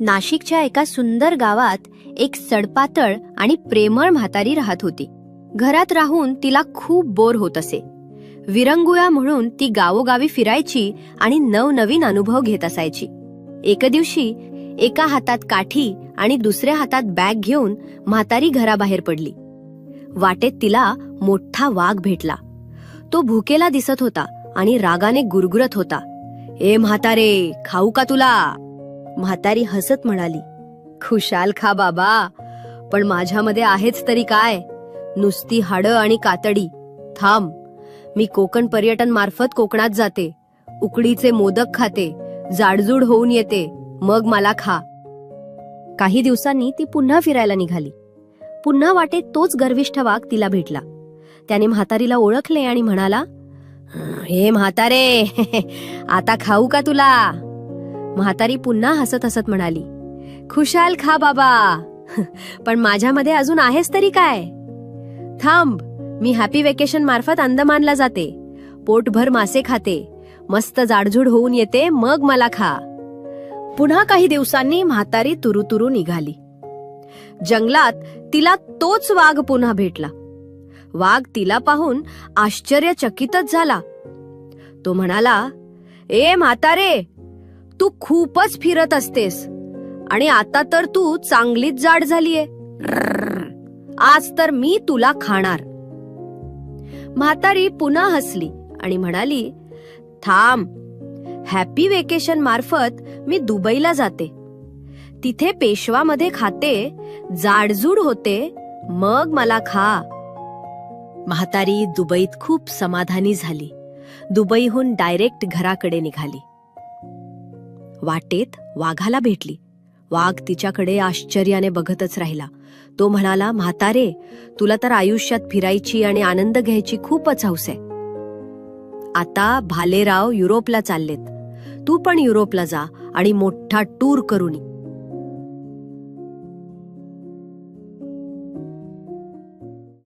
नाशिकच्या एका सुंदर गावात एक सडपातळ आणि प्रेमळ म्हातारी राहत होती. घरात राहून तिला खूप बोर होत असे. विरंगुळा म्हणून ती गावोगावी फिरायची आणि नवनवीन अनुभव घेत असायची. एके दिवशी एका हातात काठी आणि दुसऱ्या हातात बॅग घेऊन म्हातारी घराबाहेर पडली. वाटेत तिला मोठा वाघ भेटला. तो भुकेला दिसत होता आणि रागाने गुरगुरत होता. "ए म्हातारे, खाऊ का तुला?" म्हातारी हसत म्हणाली, "खुशाल खा बाबा, पण माझ्यामध्ये आहेच तरी काय? नुसती हाडं आणि कातडी. थांब, मी कोकण पर्यटन मार्फत कोकणात जाते, उकडीचे मोदक खाते, जाडजूड होऊन येते, मग मला खा." काही दिवसांनी ती पुन्हा फिरायला निघाली. पुन्हा वाटेत तोच गर्विष्ठ वाघ तिला भेटला. त्याने म्हातारीला ओळखले आणि म्हणाला, "हे म्हातारे, आता खाऊ का तुला?" म्हातारी पुन्हा हसत हसत म्हणाली, "खुशाल खा बाबा, पण माझ्यामध्ये अजून आहेच तरी काय? थांब, मी हॅपी वेकेशन मार्फत अंदमानला जाते, पोटभर मासे खाते, मस्त जाडजूड होऊन येते, मग मला खा." पुन्हा काही दिवसांनी म्हातारी तुरुतुरू निघाली. जंगलात तिला तोच वाघ पुन्हा भेटला. वाघ तिला पाहून आश्चर्यचकितच झाला. तो म्हणाला, "ए म्हातारे, तू खूपच फिरत असतेस आणि आता तर तू चांगलीच जाड झालीये. आज तर मी तुला खाणार." म्हातारी पुन्हा हसली आणि म्हणाली, "थांब, हॅपी वेकेशन मार्फत मी दुबईला जाते, तिथे पेशवामध्ये खाते, जाडजूड होते, मग मला खा." म्हातारी दुबईत खूप समाधानी झाली. दुबईहून डायरेक्ट घराकडे निघाली. वाटेत वाघाला भेटली. वाघ तिच्याकडे आश्चर्याने बघतच राहिला. तो म्हणाला, "म्हातारे, तुला तर आयुष्यात फिरायची आणि आनंद घ्यायची खूपच हौस आहे. आता भालेराव युरोपला चाललेत, तू पण युरोपला जा आणि मोठा टूर करून ये."